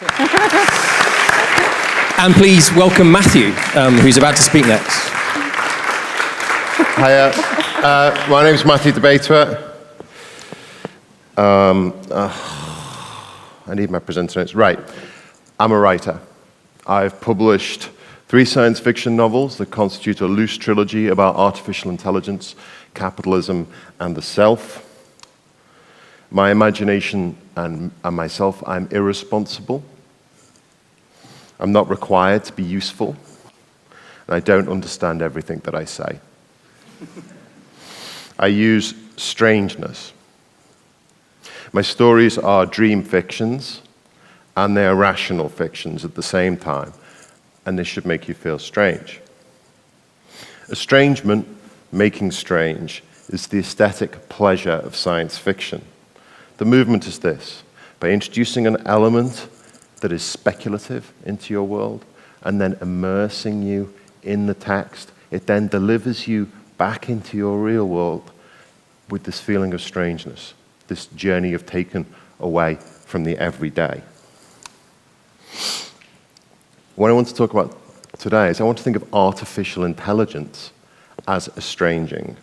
And please welcome Matthew, who's about to speak next. Hiya. My name is Matthew De Abaitua. I need my presenter notes. Right. I'm a writer. I've published 3 science fiction novels that constitute a loose trilogy about artificial intelligence, capitalism, and the self. My imagination and myself, I'm irresponsible. I'm not required to be useful. And I don't understand everything that I say. I use strangeness. My stories are dream fictions, and they are rational fictions at the same time, and this should make you feel strange. Estrangement, making strange, is the aesthetic pleasure of science fiction. The movement is this: by introducing an element that is speculative into your world, and then immersing you in the text, it then delivers you back into your real world with this feeling of strangeness, this journey of taken away from the everyday. What I want to talk about today is I want to think of artificial intelligence as estranging.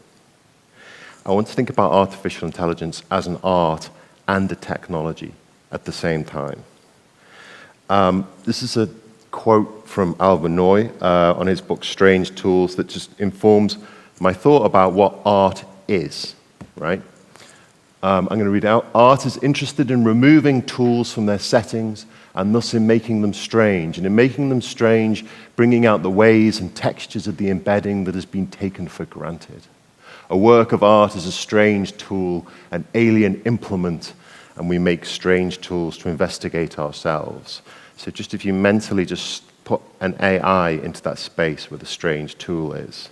I want to think about artificial intelligence as an art and a technology at the same time. This is a quote from Al Benoit on his book Strange Tools that just informs my thought about what art is, right? I'm going to read out. Art is interested in removing tools from their settings and thus in making them strange. And in making them strange, bringing out the ways and textures of the embedding that has been taken for granted. A work of art is a strange tool, an alien implement, and we make strange tools to investigate ourselves. So just if you mentally just put an AI into that space where the strange tool is,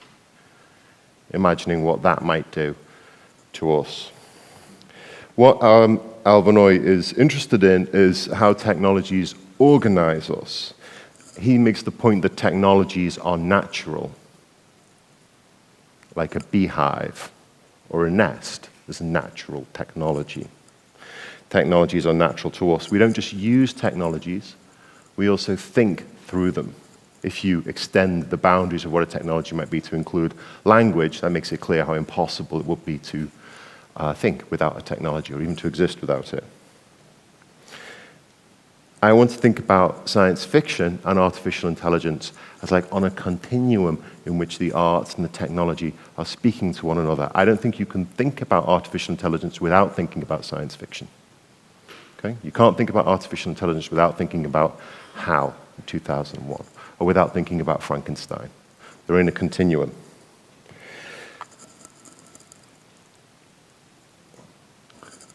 imagining what that might do to us. What Al Benoit is interested in is how technologies organize us. He makes the point that technologies are natural, like a beehive or a nest is a natural technology. Technologies are natural to us. We don't just use technologies, we also think through them. If you extend the boundaries of what a technology might be to include language, that makes it clear how impossible it would be to think without a technology, or even to exist without it. I want to think about science fiction and artificial intelligence as like on a continuum in which the arts and the technology are speaking to one another. I don't think you can think about artificial intelligence without thinking about science fiction. Okay? You can't think about artificial intelligence without thinking about HAL in 2001, or without thinking about Frankenstein. They're in a continuum.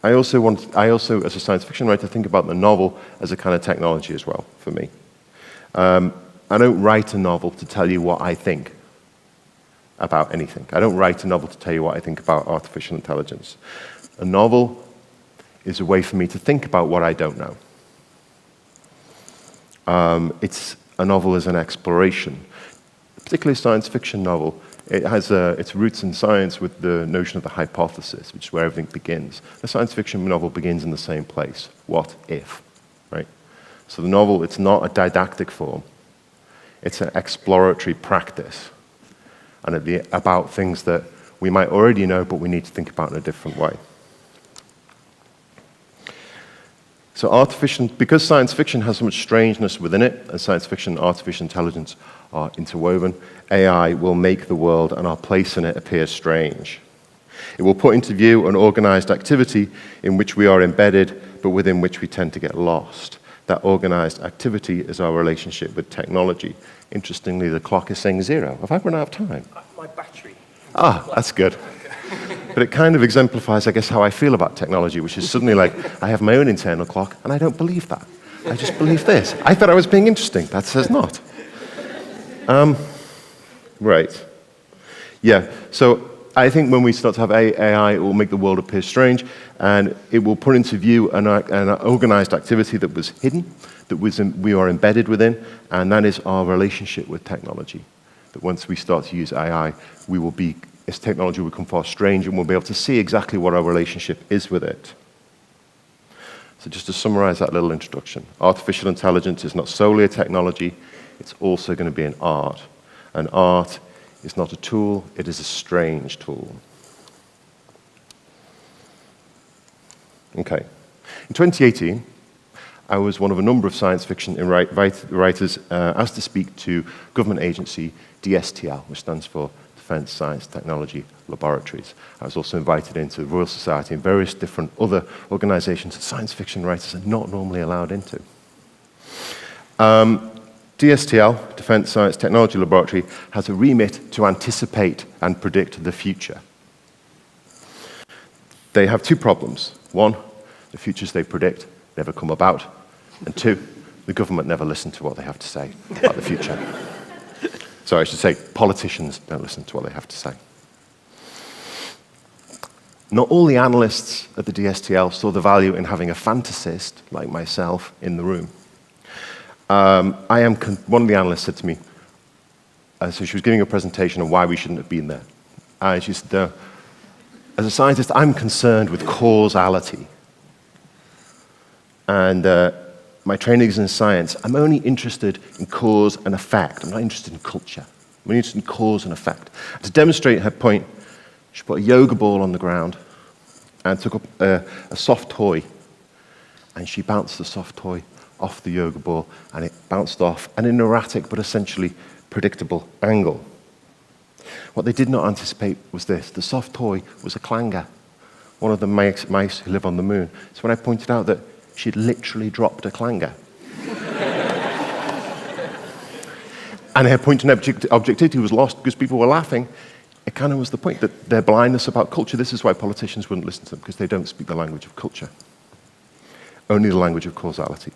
I also, as a science fiction writer, think about the novel as a kind of technology as well, for me. I don't write a novel to tell you what I think about anything. I don't write a novel to tell you what I think about artificial intelligence. A novel is a way for me to think about what I don't know. A novel is an exploration. Particularly a science fiction novel, it has its roots in science with the notion of the hypothesis, which is where everything begins. A science fiction novel begins in the same place. What if, right? So the novel, it's not a didactic form. It's an exploratory practice. And it'd be about things that we might already know, but we need to think about in a different way. So because science fiction has so much strangeness within it, and science fiction and artificial intelligence are interwoven, AI will make the world and our place in it appear strange. It will put into view an organized activity in which we are embedded, but within which we tend to get lost. That organized activity is our relationship with technology. Interestingly, the clock is saying 0. Have I run out of time? My battery. That's good. But it kind of exemplifies, I guess, how I feel about technology, which is suddenly like, I have my own internal clock, and I don't believe that. I just believe this. I thought I was being interesting. That says not. Right. Yeah, so I think when we start to have AI, it will make the world appear strange, and it will put into view an organized activity that was hidden, that we are embedded within, and that is our relationship with technology. That once we start to use AI, its technology will become far strange, and we'll be able to see exactly what our relationship is with it. So just to summarize that little introduction, artificial intelligence is not solely a technology, it's also going to be an art. And art is not a tool, it is a strange tool. Okay. In 2018, I was one of a number of science fiction writers asked to speak to government agency DSTL, which stands for Defence Science Technology Laboratories. I was also invited into the Royal Society and various different other organisations that science fiction writers are not normally allowed into. DSTL, Defence Science Technology Laboratory, has a remit to anticipate and predict the future. They have two problems. One, the futures they predict never come about. And two, the government never listen to what they have to say about the future. Sorry, I should say politicians don't listen to what they have to say. Not all the analysts at the DSTL saw the value in having a fantasist like myself in the room. One of the analysts said to me, so she was giving a presentation on why we shouldn't have been there. And she said, as a scientist, I'm concerned with causality. And my training is in science. I'm only interested in cause and effect. I'm not interested in culture. I'm only interested in cause and effect. To demonstrate her point, she put a yoga ball on the ground and took up a soft toy. And she bounced the soft toy off the yoga ball, and it bounced off at an erratic but essentially predictable angle. What they did not anticipate was this. The soft toy was a clanger, one of the mice who live on the moon. So when I pointed out that she'd literally dropped a clanger, and her point in objectivity was lost because people were laughing, it kind of was the point that their blindness about culture, this is why politicians wouldn't listen to them, because they don't speak the language of culture, only the language of causality.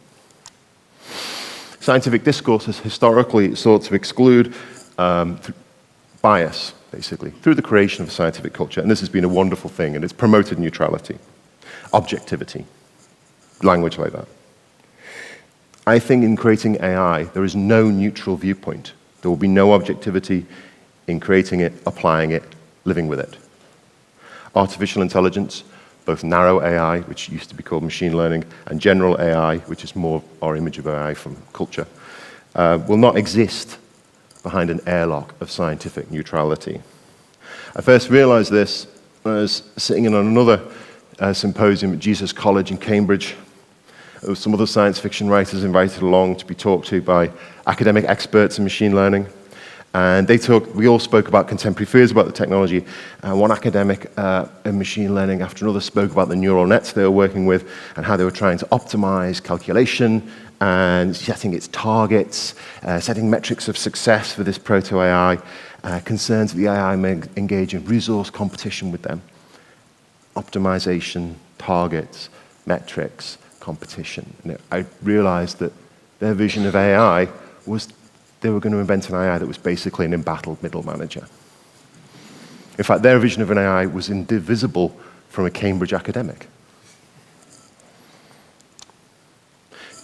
Scientific discourse has historically sought to exclude bias, basically, through the creation of scientific culture. And this has been a wonderful thing, and it's promoted neutrality, objectivity, language like that. I think in creating AI, there is no neutral viewpoint. There will be no objectivity in creating it, applying it, living with it. Artificial intelligence, both narrow AI, which used to be called machine learning, and general AI, which is more our image of AI from culture, will not exist behind an airlock of scientific neutrality. I first realized this when I was sitting in on another symposium at Jesus College in Cambridge. There were some other science fiction writers invited along to be talked to by academic experts in machine learning. And we all spoke about contemporary fears about the technology. One academic in machine learning after another spoke about the neural nets they were working with and how they were trying to optimize calculation and setting its targets, setting metrics of success for this proto-AI, concerns that the AI may engage in resource competition with them. Optimization, targets, metrics, competition. And I realized that their vision of AI was they were going to invent an AI that was basically an embattled middle manager. In fact, their vision of an AI was indivisible from a Cambridge academic.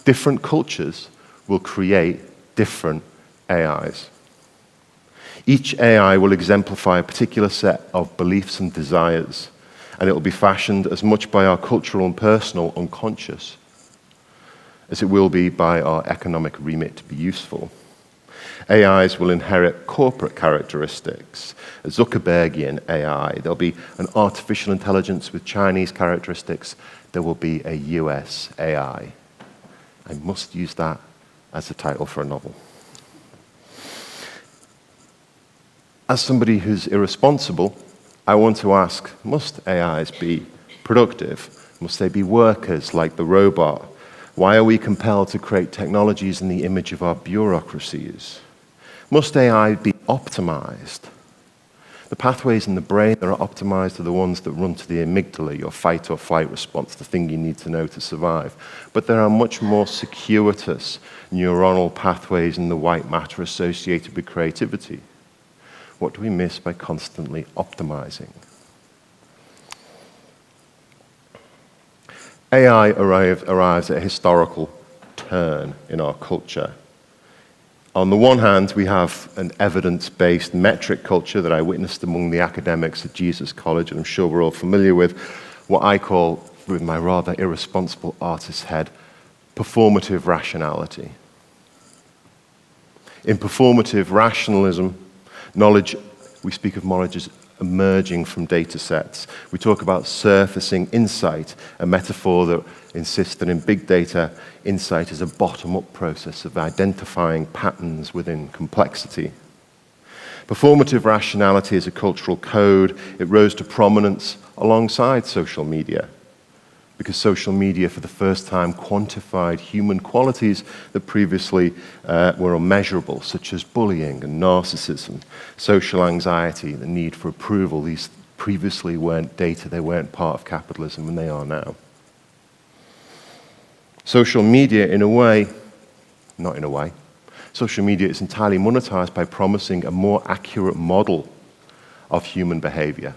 Different cultures will create different AIs. Each AI will exemplify a particular set of beliefs and desires, and it will be fashioned as much by our cultural and personal unconscious as it will be by our economic remit to be useful. AIs will inherit corporate characteristics, a Zuckerbergian AI. There'll be an artificial intelligence with Chinese characteristics. There will be a US AI. I must use that as the title for a novel. As somebody who's irresponsible, I want to ask, must AIs be productive? Must they be workers like the robot? Why are we compelled to create technologies in the image of our bureaucracies? Must AI be optimized? The pathways in the brain that are optimized are the ones that run to the amygdala, your fight or flight response, the thing you need to know to survive. But there are much more circuitous neuronal pathways in the white matter associated with creativity. What do we miss by constantly optimizing? AI arrives at a historical turn in our culture. On the one hand, we have an evidence-based metric culture that I witnessed among the academics at Jesus College, and I'm sure we're all familiar with, what I call with my rather irresponsible artist's head, performative rationality. In performative rationalism, we speak of knowledge as emerging from data sets. We talk about surfacing insight, a metaphor that insists that in big data, insight is a bottom-up process of identifying patterns within complexity. Performative rationality is a cultural code. It rose to prominence alongside social media, because social media for the first time quantified human qualities that previously were unmeasurable, such as bullying and narcissism, social anxiety, the need for approval. These previously weren't data, they weren't part of capitalism, and they are now. Social media, social media is entirely monetized by promising a more accurate model of human behavior,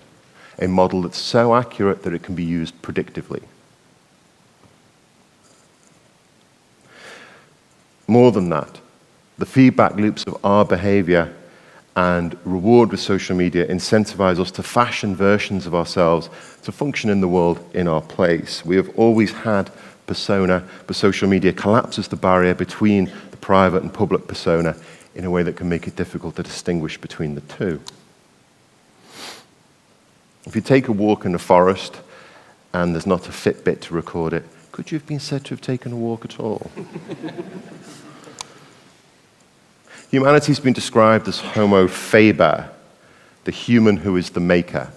a model that's so accurate that it can be used predictively. More than that, the feedback loops of our behavior and reward with social media incentivize us to fashion versions of ourselves to function in the world in our place. We have always had persona, but social media collapses the barrier between the private and public persona in a way that can make it difficult to distinguish between the two. If you take a walk in the forest and there's not a Fitbit to record it, could you have been said to have taken a walk at all? Humanity's been described as Homo faber, the human who is the maker.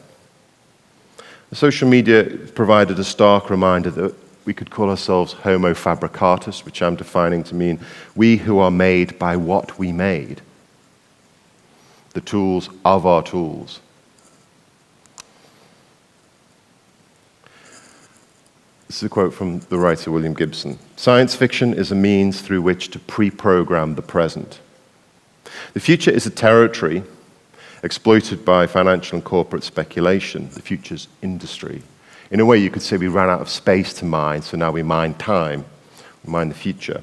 Social media provided a stark reminder that we could call ourselves Homo fabricatus, which I'm defining to mean we who are made by what we made, the tools of our tools. This is a quote from the writer William Gibson. Science fiction is a means through which to pre-program the present. The future is a territory exploited by financial and corporate speculation, the future's industry. In a way, you could say we ran out of space to mine, so now we mine time, we mine the future.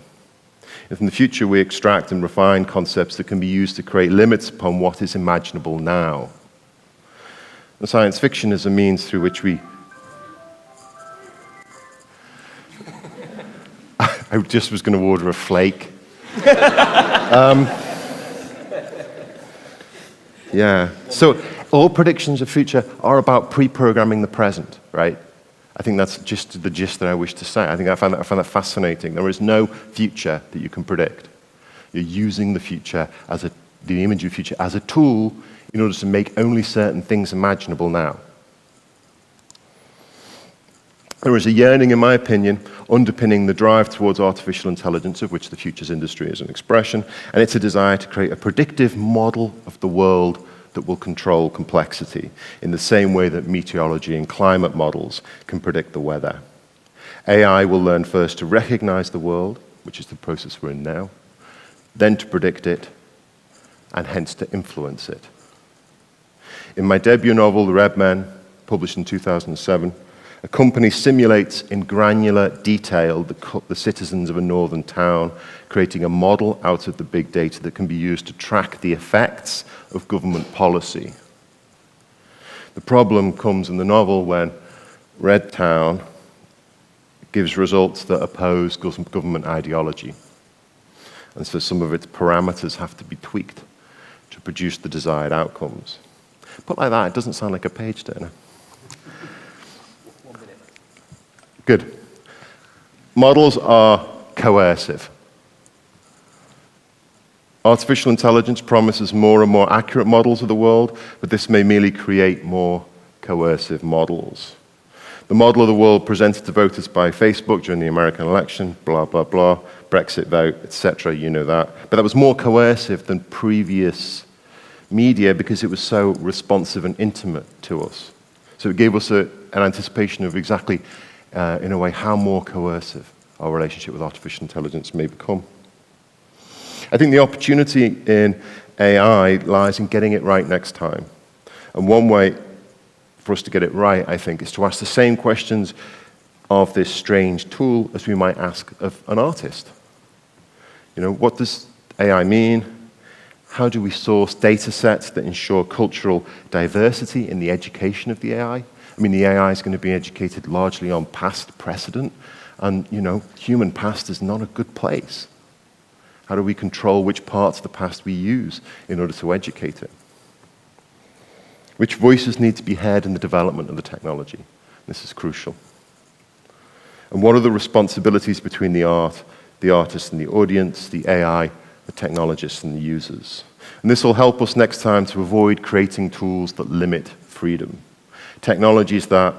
And from the future, we extract and refine concepts that can be used to create limits upon what is imaginable now. And science fiction is a means through which we... I just was going to order a flake. Yeah. So all predictions of future are about pre-programming the present, right? I think that's just the gist that I wish to say. I find that fascinating. There is no future that you can predict. You're using the future the image of the future as a tool in order to make only certain things imaginable now. There is a yearning, in my opinion, underpinning the drive towards artificial intelligence, of which the futures industry is an expression, and it's a desire to create a predictive model of the world that will control complexity, in the same way that meteorology and climate models can predict the weather. AI will learn first to recognize the world, which is the process we're in now, then to predict it, and hence to influence it. In my debut novel, The Red Men, published in 2007, a company simulates in granular detail the citizens of a northern town, creating a model out of the big data that can be used to track the effects of government policy. The problem comes in the novel when Red Town gives results that oppose government ideology. And so some of its parameters have to be tweaked to produce the desired outcomes. Put like that, it doesn't sound like a page turner. Good. Models are coercive. Artificial intelligence promises more and more accurate models of the world, but this may merely create more coercive models. The model of the world presented to voters by Facebook during the American election, blah, blah, blah, Brexit vote, etc., you know that. But that was more coercive than previous media because it was so responsive and intimate to us. So it gave us an anticipation of exactly in a way, how more coercive our relationship with artificial intelligence may become. I think the opportunity in AI lies in getting it right next time. And one way for us to get it right, I think, is to ask the same questions of this strange tool as we might ask of an artist. You know, what does AI mean? How do we source data sets that ensure cultural diversity in the education of the AI? I mean, the AI is going to be educated largely on past precedent, and, human past is not a good place. How do we control which parts of the past we use in order to educate it? Which voices need to be heard in the development of the technology? This is crucial. And what are the responsibilities between the artist and the audience, the AI, the technologists and the users? And this will help us next time to avoid creating tools that limit freedom. Technologies that,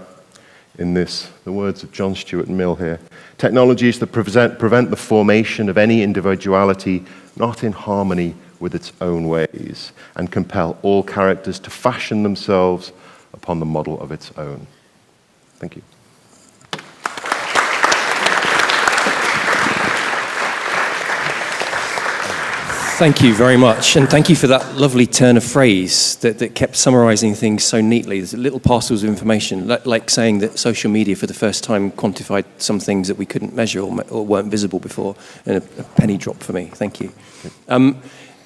the words of John Stuart Mill here, technologies that prevent the formation of any individuality not in harmony with its own ways, and compel all characters to fashion themselves upon the model of its own. Thank you. Thank you very much, and thank you for that lovely turn of phrase that kept summarizing things so neatly. There's little parcels of information, like saying that social media for the first time quantified some things that we couldn't measure or weren't visible before, and a penny drop for me. Thank you.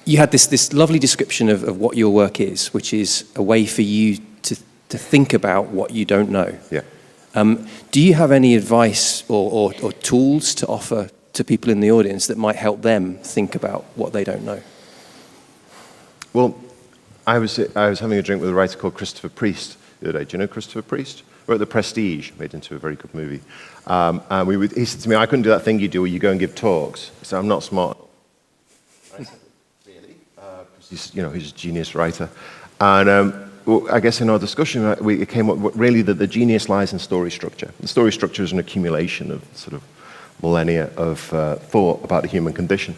You had this lovely description of what your work is, which is a way for you to think about what you don't know. Yeah. Do you have any advice or tools to offer to people in the audience that might help them think about what they don't know? Well, I was having a drink with a writer called Christopher Priest the other day. Do you know Christopher Priest? Wrote The Prestige, made into a very good movie. And he said to me, I couldn't do that thing you do where you go and give talks. He said, I'm not smart. I said, really? Because he's a genius writer. And I guess in our discussion, it came up really that the genius lies in story structure. The story structure is an accumulation of sort of millennia of thought about the human condition.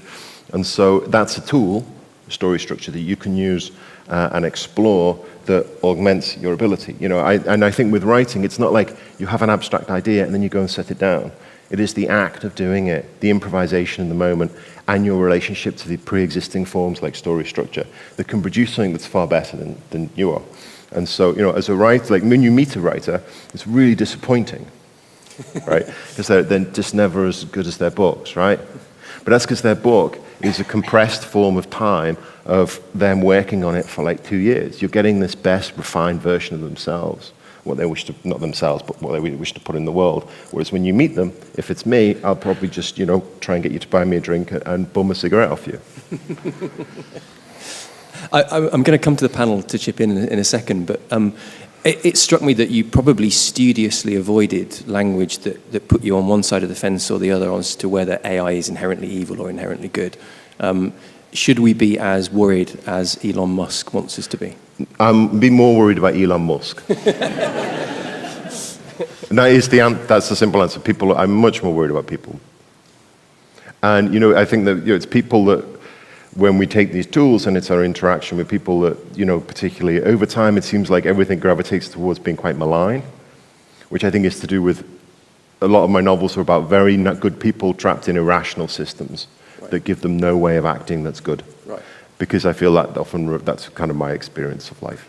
And so that's a tool, a story structure, that you can use and explore that augments your ability. And I think with writing, it's not like you have an abstract idea and then you go and set it down. It is the act of doing it, the improvisation in the moment, and your relationship to the pre-existing forms like story structure that can produce something that's far better than you are. And so, as a writer, like when you meet a writer, it's really disappointing. Right? Because they're just never as good as their books, right? But that's because their book is a compressed form of time of them working on it for like 2 years. You're getting this best refined version of themselves, what they wish to, not themselves, but what they wish to put in the world. Whereas when you meet them, if it's me, I'll probably just, try and get you to buy me a drink and bum a cigarette off you. I'm going to come to the panel to chip in a second, but it struck me that you probably studiously avoided language that put you on one side of the fence or the other as to whether AI is inherently evil or inherently good. Should we be as worried as Elon Musk wants us to be? Be more worried about Elon Musk. And that's the simple answer. I'm much more worried about people. And, I think that it's people that, when we take these tools and it's our interaction with people that, particularly over time, it seems like everything gravitates towards being quite malign, which I think is to do with a lot of my novels are about very not good people trapped in irrational systems that give them no way of acting that's good. Right. Because I feel that often that's kind of my experience of life.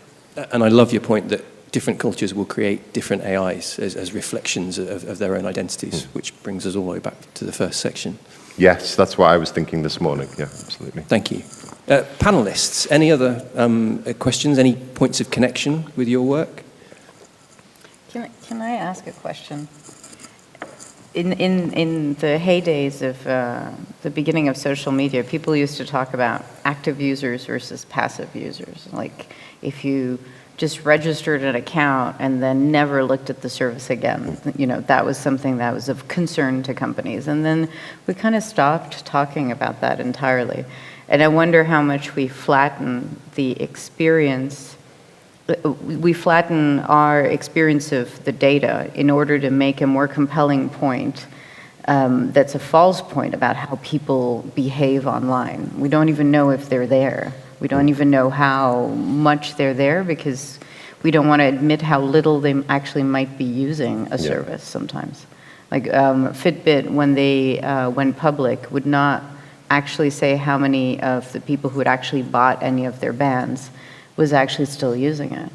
And I love your point that different cultures will create different AIs as reflections of their own identities, which brings us all the way back to the first section. Yes, that's what I was thinking this morning. Yeah, absolutely. Thank you. Panelists, any other questions, any points of connection with your work? Can I ask a question? In the heydays of the beginning of social media, people used to talk about active users versus passive users. Like if you just registered an account and then never looked at the service again, that was something that was of concern to companies. And then we kind of stopped talking about that entirely. And I wonder how much we flatten the experience. We flatten our experience of the data in order to make a more compelling point that's a false point about how people behave online. We don't even know if they're there. We don't even know how much they're there because we don't want to admit how little they actually might be using a service sometimes. Like Fitbit, when they went public, would not actually say how many of the people who had actually bought any of their bands was actually still using it.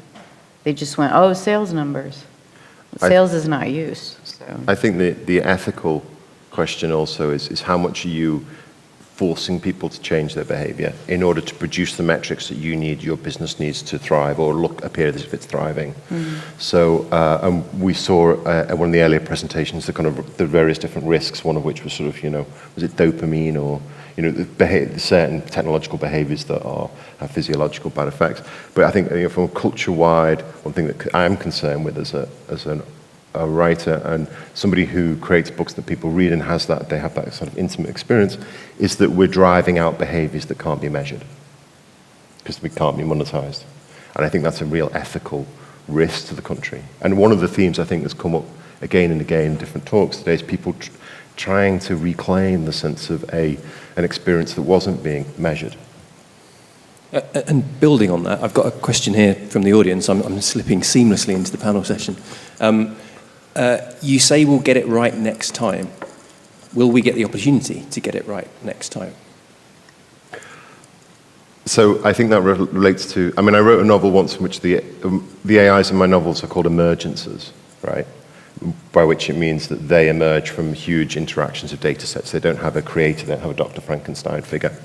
They just went, oh, sales numbers. Sales is not use. So. I think the ethical question also is how much are you forcing people to change their behavior in order to produce the metrics that your business needs to thrive or appear as if it's thriving. So we saw at one of the earlier presentations the various different risks, one of which was sort of, was it dopamine or, the certain technological behaviors that have physiological bad effects. But I think from a culture-wide, one thing that I am concerned with as a writer and somebody who creates books that people read and they have that sort of intimate experience, is that we're driving out behaviors that can't be measured because we can't be monetized. And I think that's a real ethical risk to the country. And one of the themes I think that's come up again and again in different talks today is people trying to reclaim the sense of an experience that wasn't being measured. And building on that, I've got a question here from the audience. I'm slipping seamlessly into the panel session. You say we'll get it right next time. Will we get the opportunity to get it right next time? So I think that relates to, I wrote a novel once in which the AIs in my novels are called emergences, right? By which it means that they emerge from huge interactions of data sets. They don't have a creator, they don't have a Dr. Frankenstein figure.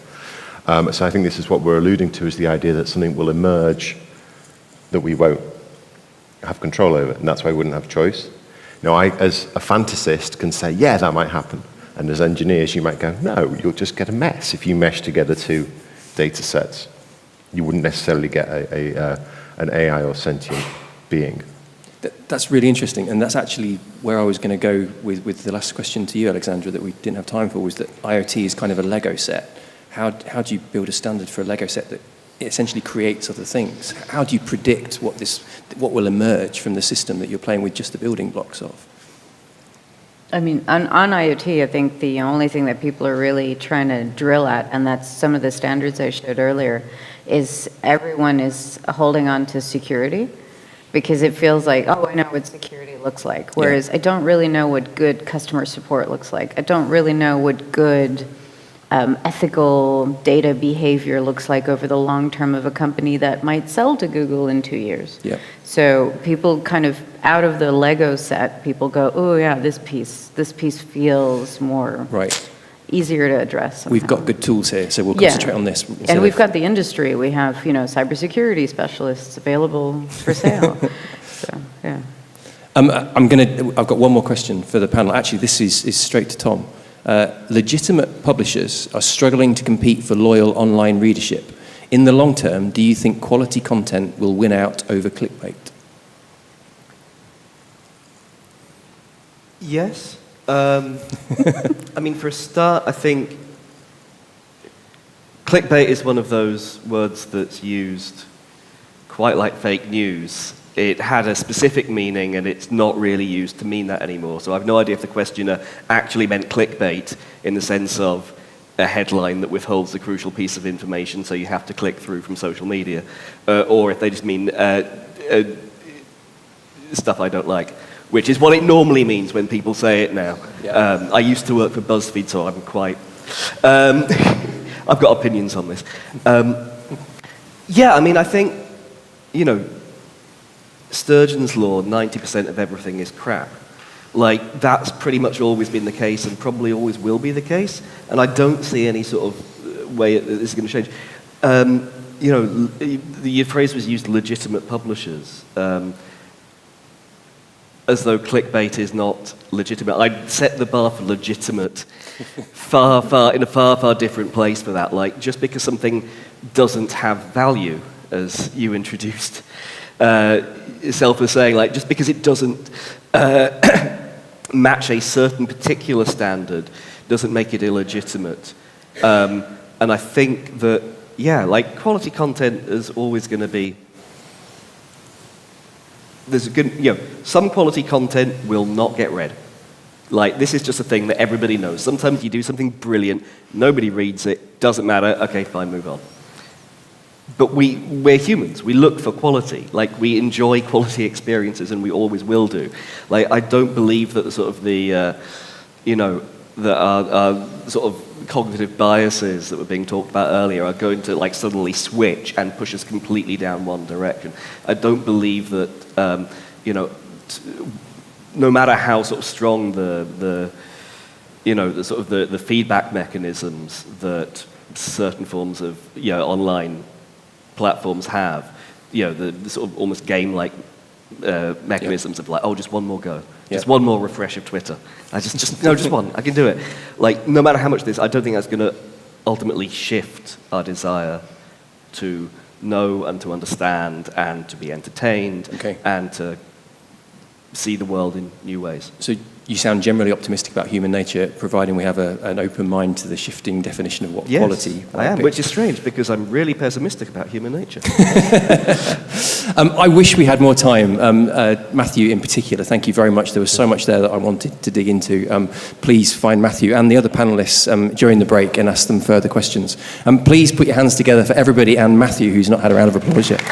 So I think this is what we're alluding to, is the idea that something will emerge that we won't have control over, and that's why we wouldn't have choice. Now, I, as a fantasist, can say, yeah, that might happen. And as engineers, you might go, no, you'll just get a mess if you mesh together two data sets. You wouldn't necessarily get an AI or sentient being. That's really interesting, and that's actually where I was going to go with the last question to you, Alexandra, that we didn't have time for, was that IoT is kind of a Lego set. How do you build a standard for a Lego set that essentially creates other things? How do you predict what will emerge from the system that you're playing with just the building blocks of? On IoT, I think the only thing that people are really trying to drill at, and that's some of the standards I showed earlier, is everyone is holding on to security because it feels like, oh, I know what security looks like. Whereas I don't really know what good customer support looks like. I don't really know what good ethical data behavior looks like over the long term of a company that might sell to Google in 2 years. Yeah. So people kind of, out of the Lego set, people go, oh yeah, this piece feels more easier to address somehow. We've got good tools here, so we'll concentrate on this. And we've got the industry. We have, cybersecurity specialists available for sale. So, yeah. I've got one more question for the panel. Actually, this is straight to Tom. Legitimate publishers are struggling to compete for loyal online readership. In the long term, do you think quality content will win out over clickbait? Yes. For a start, I think clickbait is one of those words that's used quite like fake news. It had a specific meaning, and it's not really used to mean that anymore. So I have no idea if the questioner actually meant clickbait in the sense of a headline that withholds a crucial piece of information, so you have to click through from social media, or if they just mean stuff I don't like, which is what it normally means when people say it now. Yeah. I used to work for BuzzFeed, so I'm quite... I've got opinions on this. I think, Sturgeon's law, 90% of everything is crap. That's pretty much always been the case and probably always will be the case. And I don't see any sort of way that this is going to change. The phrase was used, legitimate publishers, as though clickbait is not legitimate. I'd set the bar for legitimate in a far different place for that. Just because something doesn't have value, as you introduced yourself as saying, just because it doesn't match a certain particular standard doesn't make it illegitimate. And I think that, quality content is always going to be... There's a good, some quality content will not get read. This is just a thing that everybody knows. Sometimes you do something brilliant, nobody reads it, doesn't matter, okay, fine, move on. But we're humans. We look for quality. We enjoy quality experiences, and we always will do. I don't believe that our sort of cognitive biases that were being talked about earlier are going to suddenly switch and push us completely down one direction. I don't believe that no matter how sort of strong the the sort of the feedback mechanisms that certain forms of online platforms have, the sort of almost game-like mechanisms of like, oh, just one more go, just one more refresh of Twitter. Just one, I can do it. Like, no matter how much this, I don't think that's going to ultimately shift our desire to know and to understand and to be entertained and to see the world in new ways. So you sound generally optimistic about human nature, providing we have an open mind to the shifting definition of what quality I am, be. which is strange because I'm really pessimistic about human nature. I wish we had more time. Matthew in particular, thank you very much. There was so much there that I wanted to dig into. Please find Matthew and the other panelists during the break and ask them further questions. Please put your hands together for everybody and Matthew, who's not had a round of applause yet.